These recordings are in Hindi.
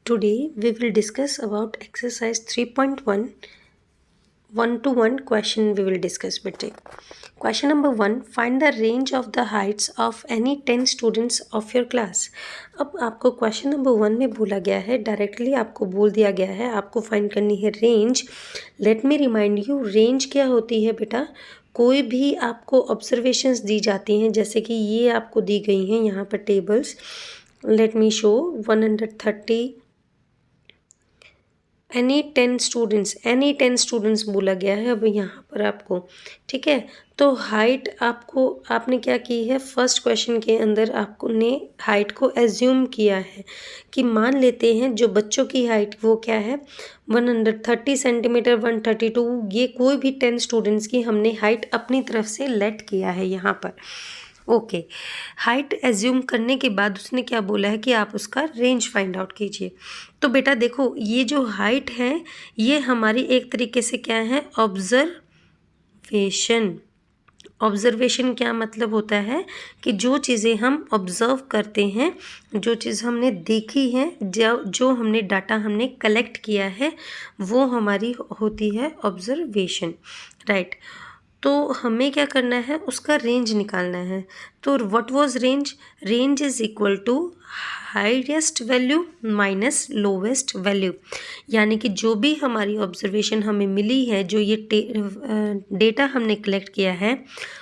Today we will discuss about exercise 3.1 1-to-1 question we will discuss bete. Question number 1, find the range of the heights of any 10 students of your class. अब आपको क्वेश्चन नंबर 1 में बोला गया है, डायरेक्टली आपको बोल दिया गया है आपको फाइंड करनी है range. Let me remind you, range क्या होती है बेटा? कोई भी आपको ऑब्जर्वेशंस दी जाती हैं, जैसे कि ये आपको दी गई हैं यहाँ पर tables. Let me show 130 any 10 students बोला गया है अब यहाँ पर आपको. ठीक है, तो हाइट आपने क्या की है, फर्स्ट क्वेश्चन के अंदर आपको ने हाइट को एज्यूम किया है कि मान लेते हैं जो बच्चों की हाइट वो क्या है 130 सेंटीमीटर 132. ये कोई भी 10 स्टूडेंट्स की हमने हाइट अपनी तरफ से लेट किया है यहाँ पर. ओके, हाइट एज्यूम करने के बाद उसने क्या बोला है कि आप उसका रेंज फाइंड आउट कीजिए. तो बेटा देखो, ये जो हाइट है ये हमारी एक तरीके से क्या है, ऑब्जर्वेशन क्या मतलब होता है कि जो चीज़ें हम ऑब्जर्व करते हैं, जो चीज़ हमने देखी है, जो हमने डाटा हमने कलेक्ट किया है वो हमारी होती है ऑब्जर्वेशन, राइट. तो हमें क्या करना है, उसका रेंज निकालना है. तो what was range? Range is equal to highest value minus lowest value. यानी कि जो भी हमारी ऑब्जर्वेशन हमें मिली है, जो ये डेटा हमने कलेक्ट किया है,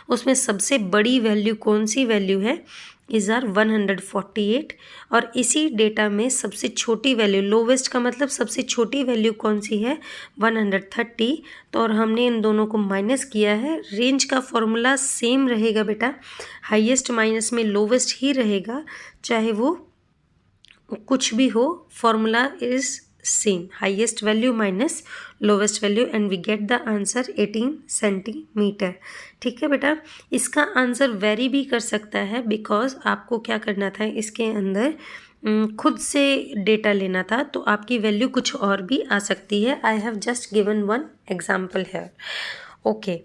उसमें सबसे बड़ी वैल्यू कौन सी वैल्यू है, इज़ आर 148. और इसी डेटा में सबसे छोटी वैल्यू, लोवेस्ट का मतलब सबसे छोटी वैल्यू कौन सी है, 130. तो और हमने इन दोनों को माइनस किया है. रेंज का फॉर्मूला सेम रहेगा बेटा, हाईएस्ट माइनस में लोवेस्ट ही रहेगा, चाहे वो कुछ भी हो, formula is same, highest value minus lowest value, and we get the answer 18 centimetre. ठीक है बेटा, इसका आंसर वेरी भी कर सकता है, बिकॉज आपको क्या करना था, इसके अंदर खुद से डेटा लेना था, तो आपकी वैल्यू कुछ और भी आ सकती है. I have just given one example है. Okay,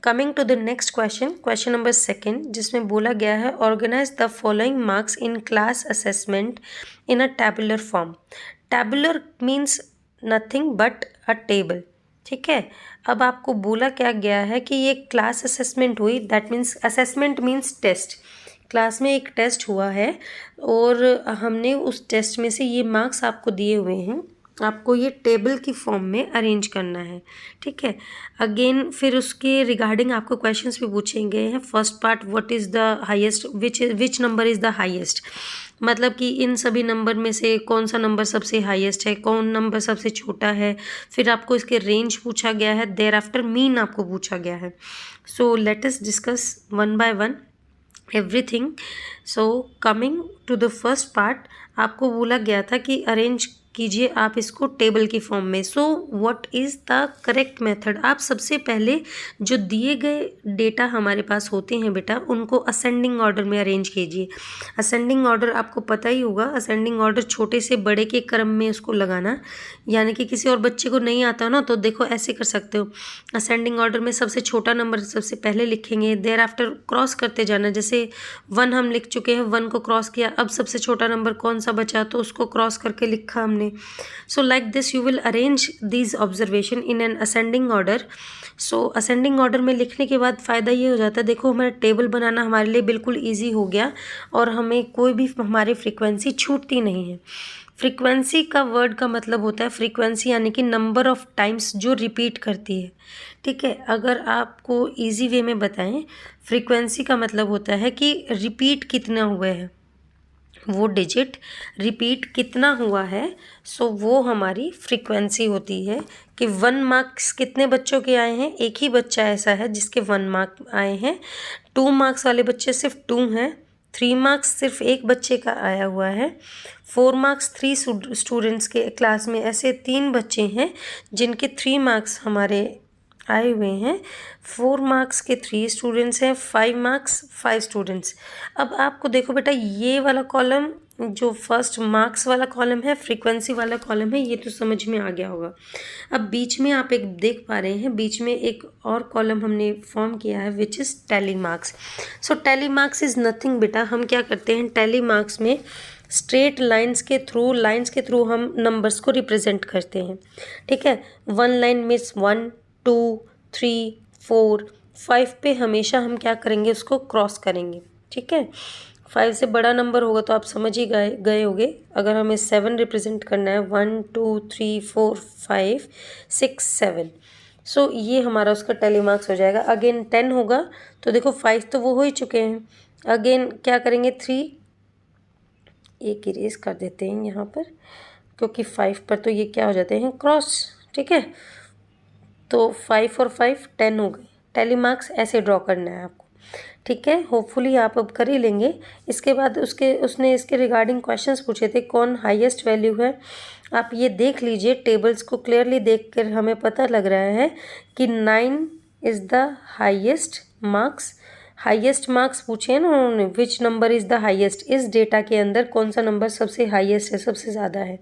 coming to the next question number 2, जिसमें बोला गया है organize the following marks in class assessment in a tabular form. Tabular means nothing but a table. ठीक है, अब आपको बोला क्या गया है कि ये क्लास असेसमेंट हुई, that means assessment means test. Class में एक टेस्ट हुआ है और हमने उस टेस्ट में से ये मार्क्स आपको दिए हुए हैं, आपको ये टेबल की फॉर्म में अरेंज करना है. ठीक है, अगेन फिर उसके रिगार्डिंग आपको क्वेश्चंस भी पूछे गए हैं. First part, what is the highest, which number is the highest, मतलब कि इन सभी नंबर में से कौन सा नंबर सबसे हाईएस्ट है, कौन नंबर सबसे छोटा है. फिर आपको इसके रेंज पूछा गया है, देयर आफ्टर मीन आपको पूछा गया है. So let us discuss one by one everything. So coming to the first part, आपको बोला गया था कि अरेंज कीजिए आप इसको टेबल की फॉर्म में. So what is the correct method? आप सबसे पहले जो दिए गए डेटा हमारे पास होते हैं बेटा, उनको असेंडिंग ऑर्डर में अरेंज कीजिए. असेंडिंग ऑर्डर आपको पता ही होगा, असेंडिंग ऑर्डर छोटे से बड़े के क्रम में उसको लगाना. यानी कि किसी और बच्चे को नहीं आता ना, तो देखो ऐसे कर सकते हो, असेंडिंग ऑर्डर में सबसे छोटा नंबर सबसे पहले लिखेंगे, देयर आफ्टर क्रॉस करते जाना. जैसे 1 हम लिख चुके हैं, 1 को क्रॉस किया, अब सबसे छोटा नंबर कौन सा बचा तो उसको क्रॉस करके लिखा हमने. So like this you will arrange these observation in an ascending order. So ascending order में लिखने के बाद फ़ायदा ये हो जाता है, देखो हमारा टेबल बनाना हमारे लिए बिल्कुल ईजी हो गया और हमें कोई भी हमारी फ्रीक्वेंसी छूटती नहीं है. फ्रीक्वेंसी का वर्ड का मतलब होता है, फ्रीक्वेंसी यानी कि नंबर ऑफ टाइम्स जो रिपीट करती है. ठीक है, अगर आपको ईजी वे में बताएं, फ्रीक्वेंसी का मतलब होता है कि रिपीट कितना हुए हैं, वो डिजिट रिपीट कितना हुआ है. सो वो हमारी फ्रीक्वेंसी होती है कि 1 मार्क्स कितने बच्चों के आए हैं, एक ही बच्चा ऐसा है जिसके 1 मार्क आए हैं. 2 मार्क्स वाले बच्चे सिर्फ 2 हैं. 3 मार्क्स सिर्फ एक बच्चे का आया हुआ है. 4 मार्क्स 3 स्टूडेंट्स के क्लास में ऐसे 3 बच्चे हैं जिनके 3 मार्क्स हमारे आए हुए हैं. 4 मार्क्स के 3 स्टूडेंट्स हैं, 5 मार्क्स 5 स्टूडेंट्स. अब आपको देखो बेटा, ये वाला कॉलम जो फर्स्ट मार्क्स वाला कॉलम है, फ्रीक्वेंसी वाला कॉलम है, ये तो समझ में आ गया होगा. अब बीच में आप एक देख पा रहे हैं, बीच में एक और कॉलम हमने फॉर्म किया है which is tally marks. So tally marks is nothing बेटा, हम क्या करते हैं टैली मार्क्स में स्ट्रेट लाइंस के थ्रू हम नंबर्स को रिप्रेजेंट करते हैं, ठीक है। 1 लाइन मीन्स 1 2 3 4 5 पे हमेशा हम क्या करेंगे, उसको क्रॉस करेंगे, ठीक है। 5 से बड़ा नंबर होगा तो आप समझ ही गए होंगे। अगर हमें 7 रिप्रेजेंट करना है, 1 2 3 4 5 6 7, सो ये हमारा उसका टेली मार्क्स हो जाएगा। अगेन 10 होगा तो देखो 5 तो वो हो ही चुके हैं। अगेन क्या करेंगे, 3 एक इरेज कर देते हैं यहाँ पर, क्योंकि 5 पर तो ये क्या हो जाते हैं, क्रॉस, ठीक है। तो 5 और 5 10 हो गए। टेली मार्क्स ऐसे ड्रॉ करना है आपको, ठीक है। होपफुली आप अब कर ही लेंगे। इसके बाद उसने इसके रिगार्डिंग क्वेश्चंस पूछे थे, कौन हाईएस्ट वैल्यू है। आप ये देख लीजिए, टेबल्स को क्लियरली देखकर हमें पता लग रहा है कि 9 इज़ द हाईएस्ट मार्क्स पूछे हैं ना उन्होंने, which number is the highest, इस डेटा के अंदर कौन सा नंबर सबसे हाईएस्ट है, सबसे ज़्यादा है।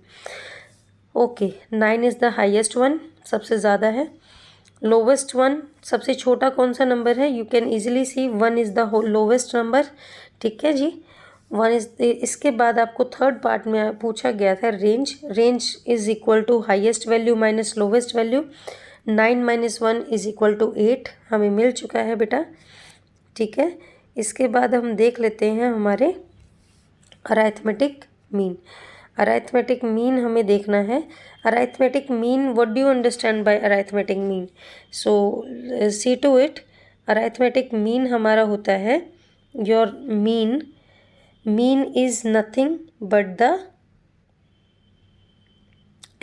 Okay, 9 is the highest one, सबसे ज़्यादा है। लोवेस्ट वन, सबसे छोटा कौन सा नंबर है, you can easily see 1 is the lowest number, ठीक है जी। 1 इज, इसके बाद आपको थर्ड पार्ट में पूछा गया था range is equal to highest value minus lowest value. 9 - 1 is equal to 8, हमें मिल चुका है बेटा, ठीक है। इसके बाद हम देख लेते हैं हमारे अराइथमेटिक मीन। अराइथमेटिक मीन हमें देखना है। Arithmetic mean, what do you understand by arithmetic mean, so see to it. Arithmetic mean हमारा होता है, your mean is nothing but the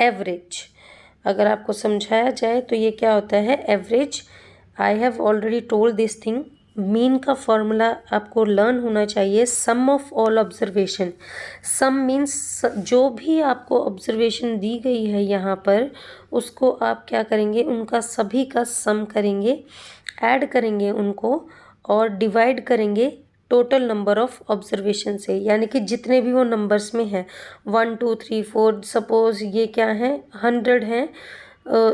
average. अगर आपको समझाया जाए तो ये क्या होता है, average. I have already told this thing. Mean का फॉर्मूला आपको लर्न होना चाहिए, sum of all observation. Sum means जो भी आपको ऑब्जर्वेशन दी गई है यहाँ पर, उसको आप क्या करेंगे, उनका सभी का सम करेंगे, ऐड करेंगे उनको और डिवाइड करेंगे टोटल नंबर ऑफ ऑब्जर्वेशन से, यानी कि जितने भी वो नंबर्स में है, 1 2 3 4, सपोज ये क्या है, 100 है,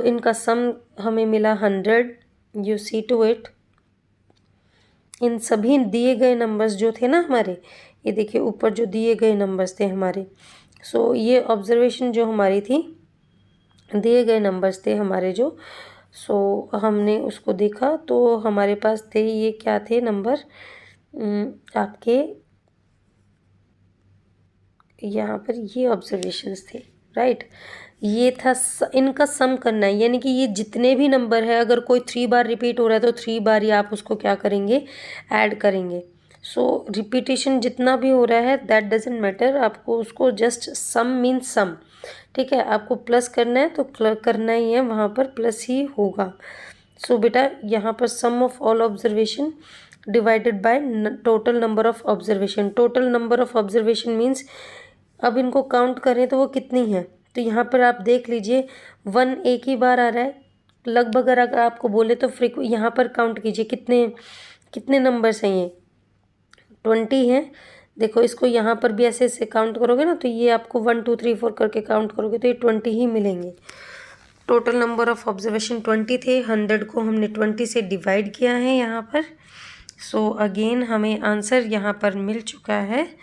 इनका सम हमें मिला 100। यू सी टू इट, इन सभी दिए गए नंबर्स जो थे ना हमारे, ये देखिए ऊपर जो दिए गए नंबर्स थे हमारे, सो ये ऑब्जर्वेशन जो हमारी थी, दिए गए नंबर्स थे हमारे जो, सो हमने उसको देखा तो हमारे पास थे, ये क्या थे नंबर, आपके यहाँ पर ये ऑब्जर्वेशंस थे, राइट। ये था इनका सम करना है, यानी कि ये जितने भी नंबर है, अगर कोई 3 बार रिपीट हो रहा है तो 3 बार ही आप उसको क्या करेंगे, ऐड करेंगे। सो रिपीटेशन जितना भी हो रहा है दैट डजेंट मैटर, आपको उसको जस्ट सम मीन्स सम, ठीक है। आपको प्लस करना है तो करना ही है, वहाँ पर प्लस ही होगा। सो बेटा यहाँ पर sum of all observation divided by total number of observation. Total number of observation means अब इनको काउंट करें तो वो कितनी है, तो यहाँ पर आप देख लीजिए 1 एक ही बार आ रहा है लगभग। अगर आपको बोले तो यहाँ पर काउंट कीजिए कितने नंबर्स हैं, ये 20 हैं। देखो इसको यहाँ पर भी ऐसे ऐसे काउंट करोगे ना, तो ये आपको 1 2 3 4 करके काउंट करोगे तो ये 20 ही मिलेंगे। टोटल नंबर ऑफ ऑब्जर्वेशन 20 थे, 100 को हमने 20 से डिवाइड किया है यहाँ पर। सो अगेन हमें आंसर यहाँ पर मिल चुका है,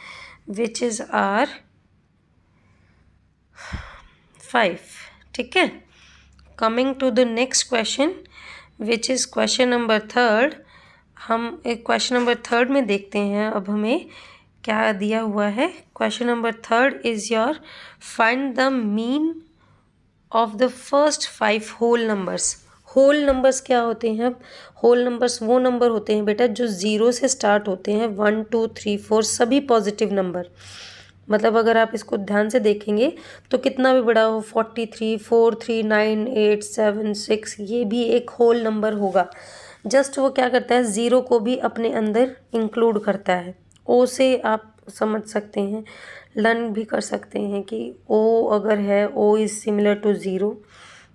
विच इज़ आर 5, ठीक है। Coming to the next question which is question number 3। हम एक क्वेश्चन नंबर 3 में देखते हैं अब हमें क्या दिया हुआ है। Question number 3 is your find the mean of the first 5 whole numbers. Whole numbers क्या होते हैं, अब होल नंबर्स वो नंबर होते हैं बेटा जो 0 से स्टार्ट होते हैं, 1 2 3 4 सभी पॉजिटिव नंबर। मतलब अगर आप इसको ध्यान से देखेंगे तो कितना भी बड़ा हो, 43 4 3 9 8 7 6, ये भी एक होल नंबर होगा। जस्ट वो क्या करता है, 0 को भी अपने अंदर इंक्लूड करता है। ओ से आप समझ सकते हैं, लर्न भी कर सकते हैं कि ओ अगर है, ओ इज़ सिमिलर टू 0।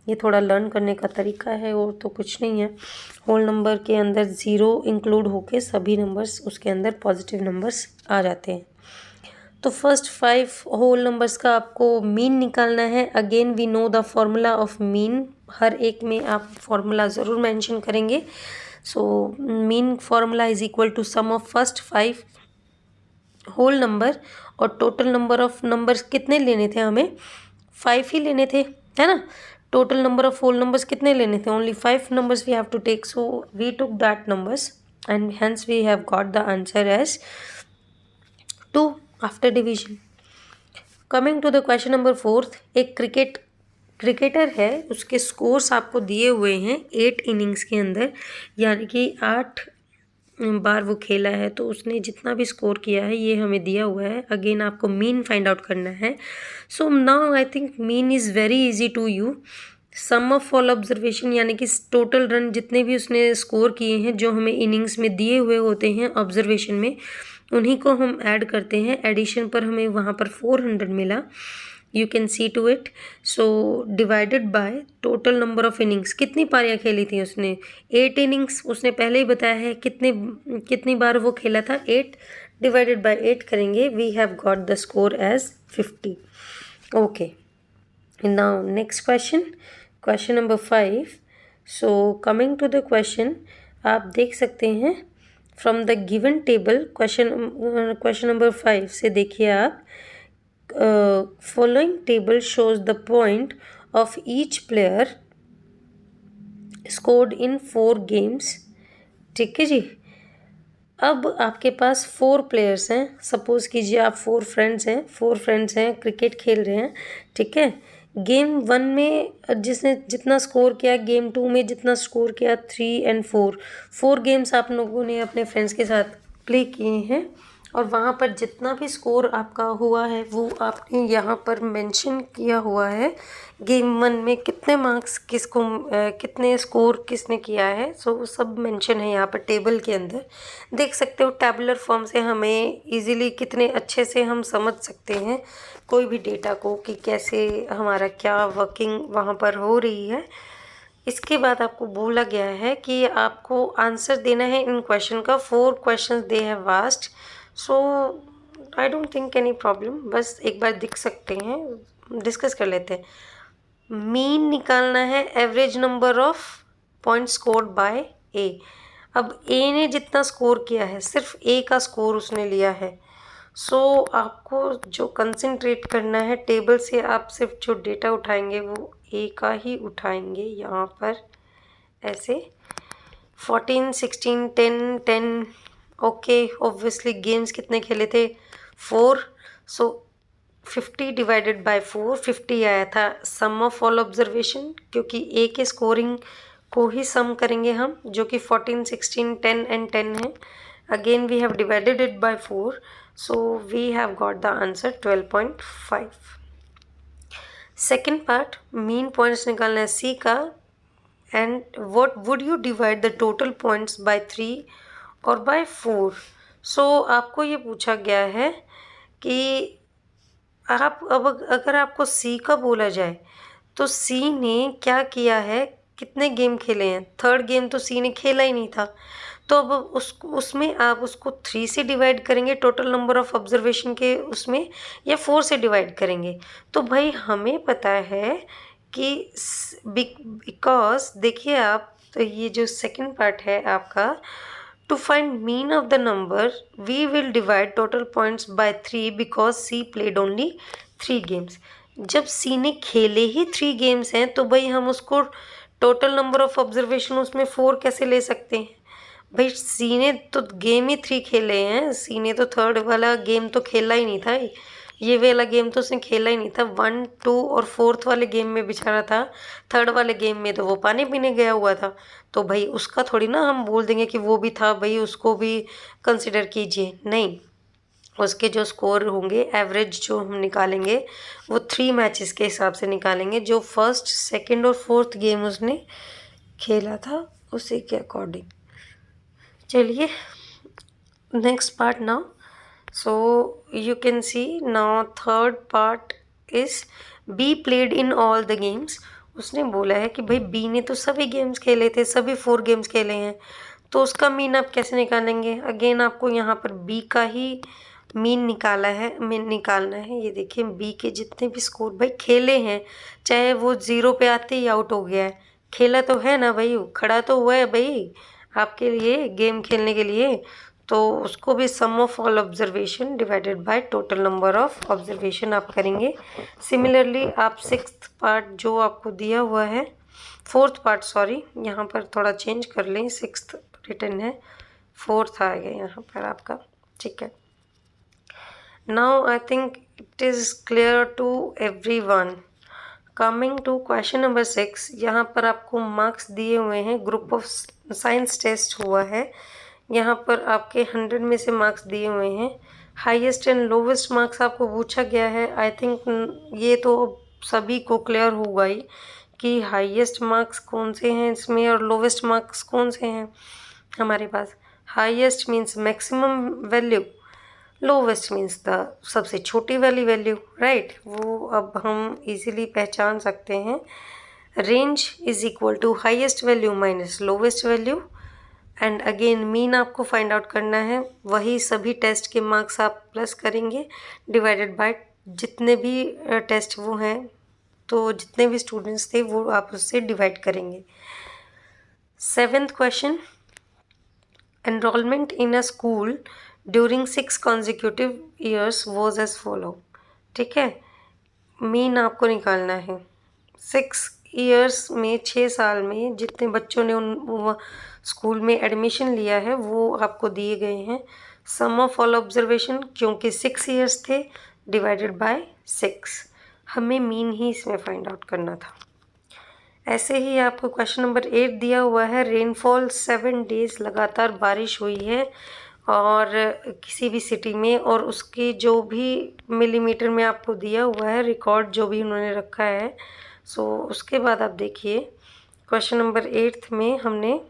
ये थोड़ा लर्न करने का तरीका है और तो कुछ नहीं है। होल नंबर के अंदर 0 इंक्लूड होके सभी नंबर्स उसके अंदर पॉजिटिव नंबर्स आ जाते हैं। तो फर्स्ट 5 होल नंबर्स का आपको मीन निकालना है। Again we know the formula of mean, हर एक में आप फॉर्मूला ज़रूर मेंशन करेंगे। So mean formula is equal to sum of first 5 whole number और टोटल नंबर ऑफ नंबर्स कितने लेने थे हमें, 5 ही लेने थे, है ना। Total number of whole numbers कितने लेने थे, only 5 numbers we have to take, so we took that numbers and hence we have got the answer as 2 after division. Coming to the question number 4, एक क्रिकेटर है, उसके स्कोर्स आपको दिए हुए हैं 8 इनिंग्स के अंदर, यानी कि 8 बार वो खेला है, तो उसने जितना भी स्कोर किया है ये हमें दिया हुआ है। अगेन आपको मीन फाइंड आउट करना है। So now I think mean is very easy to you. Sum of all observation यानी कि टोटल रन जितने भी उसने स्कोर किए हैं जो हमें इनिंग्स में दिए हुए होते हैं ऑब्जर्वेशन में, उन्हीं को हम ऐड करते हैं। एडिशन पर हमें वहाँ पर 400 मिला, you can see to it. So divided by total number of innings, कितनी पारियाँ खेली थी उसने, 8 इनिंग्स, उसने पहले ही बताया है कितनी बार वो खेला था, 8 डिवाइडेड बाय 8 करेंगे, we have got the score as 50। Okay, now next question number 5। So coming to the question, आप देख सकते हैं from the given table, question number 5 से देखिए आप, following table shows the point of each player scored in 4 games। ठीक है जी। अब आपके पास 4 प्लेयर्स हैं, सपोज कीजिए आप 4 फ्रेंड्स हैं, क्रिकेट खेल रहे हैं, ठीक है। गेम 1 में जिसने जितना स्कोर किया, गेम 2 में जितना स्कोर किया, 3 and 4 गेम्स आप लोगों ने अपने फ्रेंड्स के साथ प्ले किए हैं, और वहाँ पर जितना भी स्कोर आपका हुआ है वो आपने यहाँ पर मेंशन किया हुआ है। गेम 1 में कितने मार्क्स कितने स्कोर किसने किया है, सो वो सब मेंशन है यहाँ पर टेबल के अंदर। देख सकते हो टेबुलर फॉर्म से हमें इजीली कितने अच्छे से हम समझ सकते हैं कोई भी डेटा को कि कैसे हमारा क्या वर्किंग वहाँ पर हो रही है। इसके बाद आपको बोला गया है कि आपको आंसर देना है इन क्वेश्चन का। 4 question they have asked, so I don't think any problem, बस एक बार दिख सकते हैं, डिस्कस कर लेते हैं। मीन निकालना है, average number of point scored by A. अब ए ने जितना स्कोर किया है, सिर्फ ए का स्कोर उसने लिया है, सो आपको जो कंसंट्रेट करना है टेबल से, आप सिर्फ जो डेटा उठाएंगे वो ए का ही उठाएंगे। यहाँ पर ऐसे 14, 16, 10 ओके। ऑब्वियसली गेम्स कितने खेले थे, 4, सो 50 डिवाइडेड बाय 4, 50 आया था सम ऑफ ऑल ऑब्जर्वेशन, क्योंकि ए के स्कोरिंग को ही सम करेंगे हम, जो कि 14, 16, 10 and 10 है। Again we have divided it by 4, so we have got the answer 12.5। Second part, mean points निकालना है सी का, and what would you divide the total points by 3 और बाय 4। सो आपको ये पूछा गया है कि आप अब अगर आपको सी का बोला जाए तो सी ने क्या किया है, कितने गेम खेले हैं, 3rd गेम तो सी ने खेला ही नहीं था, तो अब उसमें आप उसको 3 से डिवाइड करेंगे टोटल नंबर ऑफ ऑब्जर्वेशन के उसमें, या 4 से डिवाइड करेंगे। तो भाई हमें पता है कि बिकॉज देखिए आप, तो ये जो सेकंड पार्ट है आपका, to find mean of the number we will divide total points by 3 because C played only 3 games. जब सी ने खेले ही 3 गेम्स हैं तो भाई हम उसको टोटल नंबर ऑफ ऑब्जर्वेशन उसमें 4 कैसे ले सकते हैं। भाई सी ने तो गेम ही 3 खेले हैं, सी ने तो 3rd वाला गेम तो खेला ही नहीं था, ये वाला गेम तो उसने खेला ही नहीं था। 1, 2 और 4th वाले गेम में बेचारा था, 3rd वाले गेम में तो वो पानी पीने गया हुआ था, तो भाई उसका थोड़ी ना हम बोल देंगे कि वो भी था, भाई उसको भी कंसिडर कीजिए, नहीं। उसके जो स्कोर होंगे एवरेज जो हम निकालेंगे वो 3 मैचेस के हिसाब से निकालेंगे, जो 1st, 2nd और 4th गेम उसने खेला था उसी के अकॉर्डिंग। चलिए next part now, so you can see now 3rd part is B played in all the games। उसने बोला है कि भाई बी ने तो सभी गेम्स खेले थे, सभी 4 गेम्स खेले हैं, तो उसका मीन आप कैसे निकालेंगे। अगेन आपको यहाँ पर बी का ही मीन निकालना है। ये देखिए बी के जितने भी स्कोर भाई खेले हैं, चाहे वो 0 पे आते ही आउट हो गया है, खेला तो है ना भाई, खड़ा तो हुआ है भाई आपके लिए गेम खेलने के लिए, तो उसको भी sum of all observation divided by total number of observation आप करेंगे। सिमिलरली आप सिक्स्थ पार्ट जो आपको दिया हुआ है, फोर्थ पार्ट सॉरी, यहाँ पर थोड़ा चेंज कर लें, सिक्स्थ रिटन है, फोर्थ आ गया यहाँ पर आपका, ठीक है। Now I think it is clear to everyone. Coming to question number 6, यहाँ पर आपको मार्क्स दिए हुए हैं, ग्रुप ऑफ साइंस टेस्ट हुआ है, यहाँ पर आपके 100 में से मार्क्स दिए हुए हैं। हाईएस्ट एंड लोवेस्ट मार्क्स आपको पूछा गया है। आई थिंक ये तो सभी को क्लियर होगा ही कि हाईएस्ट मार्क्स कौन से हैं इसमें और लोवेस्ट मार्क्स कौन से हैं हमारे पास। Highest means maximum value, lowest means the सबसे छोटी वाली वैल्यू, राइट। वो अब हम इजीली पहचान सकते हैं। Range is equal to highest value minus lowest value, and again mean आपको फाइंड आउट करना है। वही सभी टेस्ट के मार्क्स आप प्लस करेंगे डिवाइडेड बाय जितने भी टेस्ट वो हैं, तो जितने भी स्टूडेंट्स थे वो आप उससे डिवाइड करेंगे। 7th question, enrolment in a school during 6 consecutive years was as follow, ठीक है। मीन आपको निकालना है। 6 ईयर्स में, 6 साल में जितने बच्चों ने उन स्कूल में एडमिशन लिया है वो आपको दिए गए हैं। सम ऑफ ऑल ऑब्जर्वेशन, क्योंकि 6 ईयर्स थे, डिवाइडेड बाय 6, हमें मीन ही इसमें फाइंड आउट करना था। ऐसे ही आपको क्वेश्चन नंबर 8 दिया हुआ है। रेनफॉल 7 डेज लगातार बारिश हुई है और किसी भी सिटी में, और उसकी जो भी मिलीमीटर में आपको दिया हुआ है रिकॉर्ड जो भी उन्होंने रखा है। सो उसके बाद आप देखिए क्वेश्चन नंबर 8 में हमने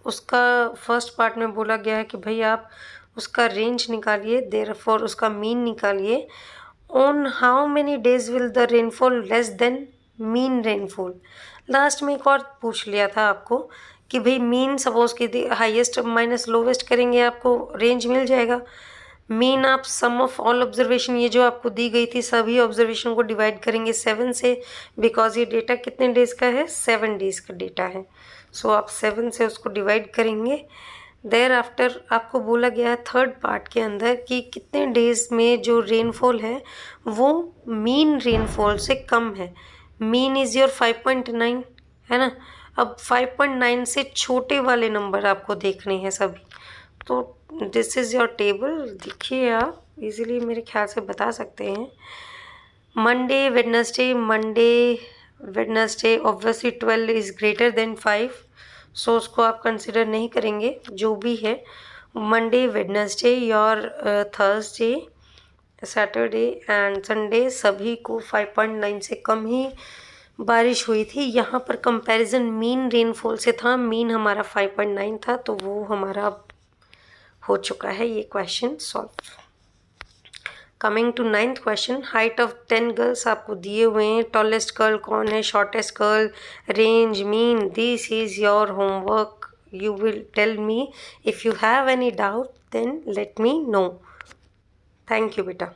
उसका फर्स्ट पार्ट में बोला गया है कि भाई आप उसका रेंज निकालिए, देयरफॉर उसका मीन निकालिए। On how many days will the rainfall less than mean rainfall. Last में एक और पूछ लिया था आपको कि भाई मीन सपोज कि हाईएस्ट माइनस लोवेस्ट करेंगे आपको रेंज मिल जाएगा। मीन आप सम ऑफ ऑल ऑब्जर्वेशन, ये जो आपको दी गई थी सभी ऑब्जर्वेशन को डिवाइड करेंगे 7 से, बिकॉज ये डेटा कितने डेज का है, 7 डेज का डेटा है। सो आप 7 से उसको डिवाइड करेंगे। देयर आफ्टर आपको बोला गया है थर्ड पार्ट के अंदर कि कितने डेज में जो रेनफॉल है वो मीन रेनफॉल से कम है। मीन इज़ योर 5.9, है ना। अब 5.9 से छोटे वाले नंबर आपको देखने हैं सभी। तो दिस इज़ योर टेबल, देखिए आप इजीली मेरे ख्याल से बता सकते हैं। Monday Wednesday obviously 12 is greater than 5, सो उसको आप कंसिडर नहीं करेंगे। जो भी है Monday, Wednesday, your Thursday, Saturday and Sunday सभी को 5.9 से कम ही बारिश हुई थी। यहाँ पर कंपैरिजन मीन रेनफॉल से था, मीन हमारा 5.9 था, तो वो हमारा हो चुका है ये question solve. Coming to 9th question, height of 10 girls आपको दिए हुए हैं। टॉलेस्ट गर्ल कौन है, shortest girl, range, mean, this is your homework. You will tell me if you have any doubt, then let me know. Thank you बेटा।